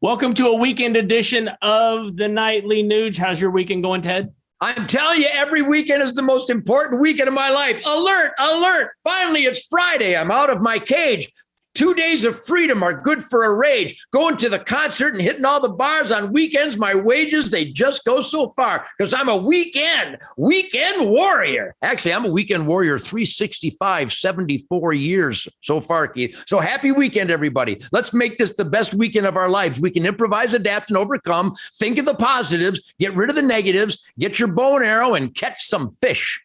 Welcome to a weekend edition of the Nightly Nuge. How's your weekend going, Ted? I'm telling you, every weekend is the most important weekend of my life. Alert, alert. Finally, it's Friday. I'm out of my cage. 2 days of freedom are good for a rage. Going to the concert and hitting all the bars on weekends, my wages, they just go so far because I'm a weekend warrior. Actually, I'm a weekend warrior 365, 74 years so far, Keith. So happy weekend, everybody. Let's make this the best weekend of our lives. We can improvise, adapt, and overcome. Think of the positives, get rid of the negatives, get your bow and arrow, and catch some fish.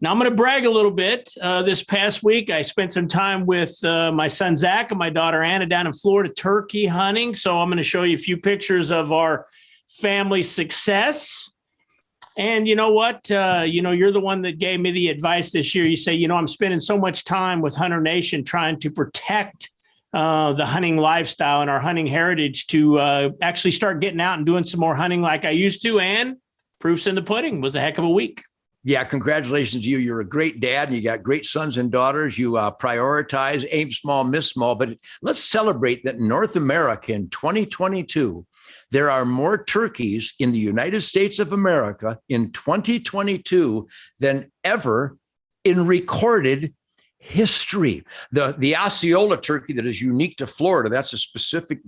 Now, I'm going to brag a little bit. This past week, I spent some time with my son, Zach, and my daughter, Anna, down in Florida, turkey hunting. So I'm going to show you a few pictures of our family success. And you know what? You're the one that gave me the advice this year. You say, I'm spending so much time with Hunter Nation trying to protect the hunting lifestyle and our hunting heritage to actually start getting out and doing some more hunting like I used to. And proof's in the pudding. It was a heck of a week. Yeah, congratulations to you. You're a great dad and you got great sons and daughters. You prioritize, aim small, miss small. But let's celebrate that in North America in 2022, there are more turkeys in the United States of America in 2022 than ever in recorded history. The Osceola turkey that is unique to Florida, that's a specific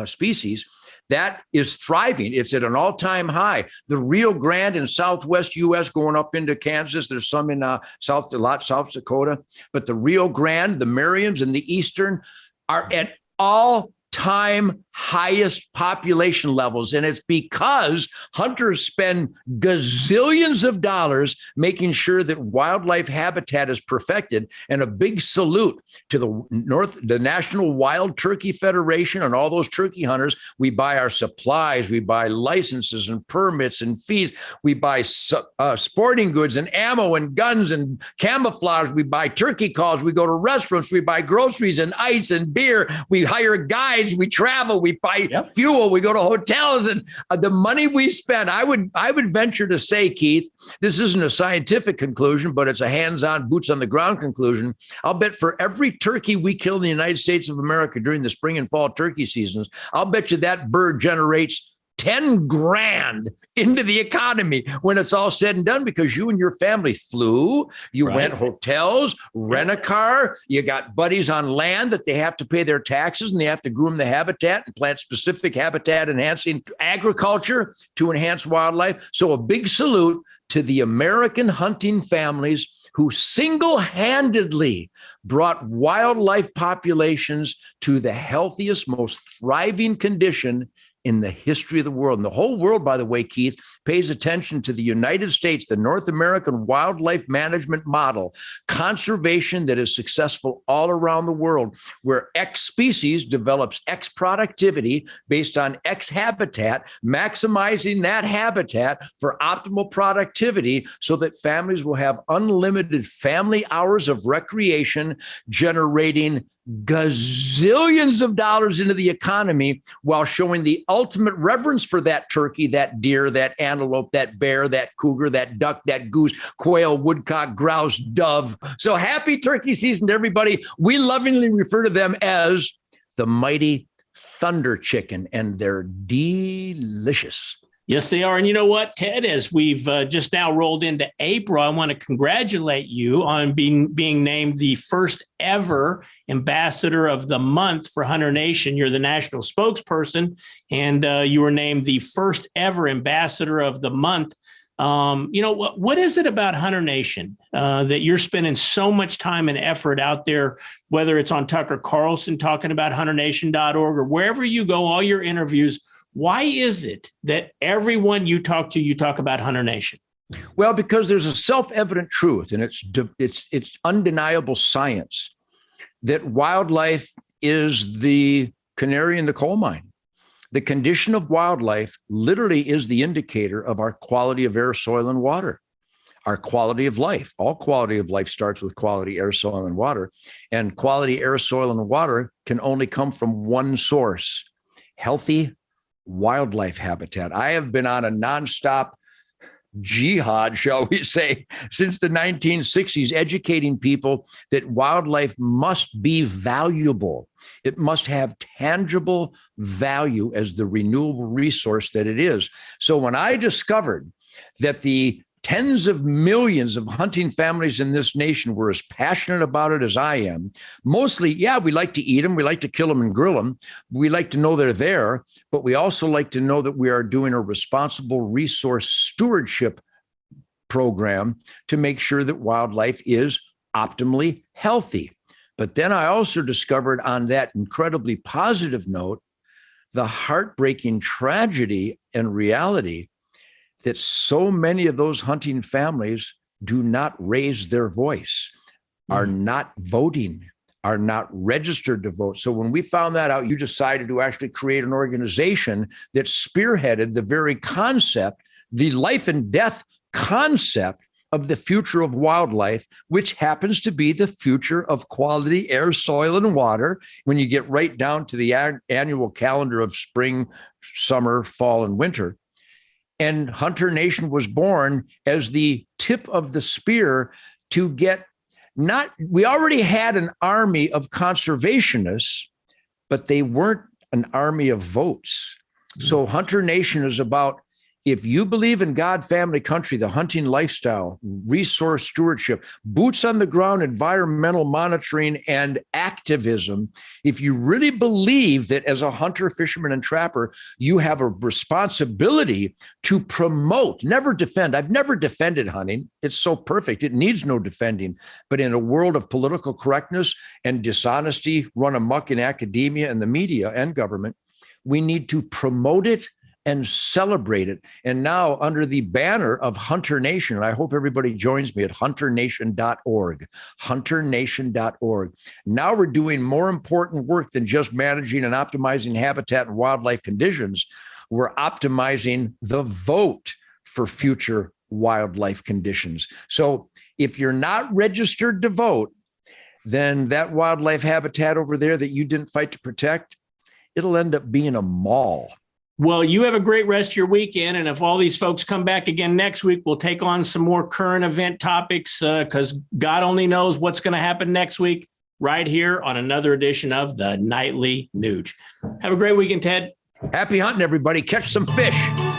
species, that is thriving. It's at an all-time high. The Rio Grande in Southwest U.S. going up into Kansas. There's some in South Dakota. But the Rio Grande, the Merriams, and the Eastern are at all-time highest population levels. And it's because hunters spend gazillions of dollars making sure that wildlife habitat is perfected. And a big salute to the National Wild Turkey Federation and all those turkey hunters. We buy our supplies, we buy licenses and permits and fees. We buy sporting goods and ammo and guns and camouflage. We buy turkey calls. We go to restaurants. We buy groceries and ice and beer. We hire guides. We travel. We buy fuel. We go to hotels, and the money we spend. I would venture to say, Keith, this isn't a scientific conclusion, but it's a hands-on, boots on the ground conclusion. I'll bet for every turkey we kill in the United States of America during the spring and fall turkey seasons, I'll bet you that bird generates 10 grand into the economy when it's all said and done, because you and your family flew, you went hotels, rent a car, you got buddies on land that they have to pay their taxes and they have to groom the habitat and plant specific habitat enhancing agriculture to enhance wildlife. So a big salute to the American hunting families who single-handedly brought wildlife populations to the healthiest, most thriving condition in the history of the world. And the whole world, by the way, Keith, pays attention to the United States, the North American wildlife management model, conservation that is successful all around the world, where X species develops X productivity based on X habitat, maximizing that habitat for optimal productivity so that families will have unlimited family hours of recreation, generating gazillions of dollars into the economy while showing the ultimate reverence for that turkey, that deer, that antelope, that bear, that cougar, that duck, that goose, quail, woodcock, grouse, dove. So happy turkey season to everybody. We lovingly refer to them as the mighty thunder chicken, and they're delicious. Yes, they are. And you know what, Ted, as we've just now rolled into April, I want to congratulate you on being named the first ever ambassador of the month for Hunter Nation. You're the national spokesperson, and you were named the first ever ambassador of the month. What is it about Hunter Nation that you're spending so much time and effort out there, whether it's on Tucker Carlson talking about HunterNation.org or wherever you go, all your interviews? Why is it that everyone you talk about Hunter Nation? Well, because there's a self-evident truth, and it's undeniable science that wildlife is the canary in the coal mine. The condition of wildlife literally is the indicator of our quality of air, soil, and water, our quality of life. All quality of life starts with quality air, soil, and water. And quality air, soil, and water can only come from one source: healthy wildlife habitat. I have been on a nonstop jihad, shall we say, since the 1960s, educating people that wildlife must be valuable. It must have tangible value as the renewable resource that it is. So when I discovered that the tens of millions of hunting families in this nation were as passionate about it as I am. Mostly, yeah, we like to eat them. We like to kill them and grill them. We like to know they're there, but we also like to know that we are doing a responsible resource stewardship program to make sure that wildlife is optimally healthy. But then I also discovered on that incredibly positive note, the heartbreaking tragedy and reality that so many of those hunting families do not raise their voice, are not voting, are not registered to vote. So when we found that out, you decided to actually create an organization that spearheaded the very concept, the life and death concept of the future of wildlife, which happens to be the future of quality air, soil, and water. When you get right down to the annual calendar of spring, summer, fall, and winter. And Hunter Nation was born as the tip of the spear to get we already had an army of conservationists, but they weren't an army of votes. So Hunter Nation is about, if you believe in God, family, country, the hunting lifestyle, resource stewardship, boots on the ground, environmental monitoring, and activism, if you really believe that as a hunter, fisherman, and trapper, you have a responsibility to promote, never defend. I've never defended hunting. It's so perfect. It needs no defending. But in a world of political correctness and dishonesty run amok in academia and the media and government, we need to promote it and celebrate it. And now under the banner of Hunter Nation, and I hope everybody joins me at hunternation.org, hunternation.org. Now we're doing more important work than just managing and optimizing habitat and wildlife conditions. We're optimizing the vote for future wildlife conditions. So if you're not registered to vote, then that wildlife habitat over there that you didn't fight to protect, it'll end up being a mall. Well, you have a great rest of your weekend. And if all these folks come back again next week, we'll take on some more current event topics because God only knows what's going to happen next week right here on another edition of the Nightly Nooch. Have a great weekend, Ted. Happy hunting, everybody. Catch some fish.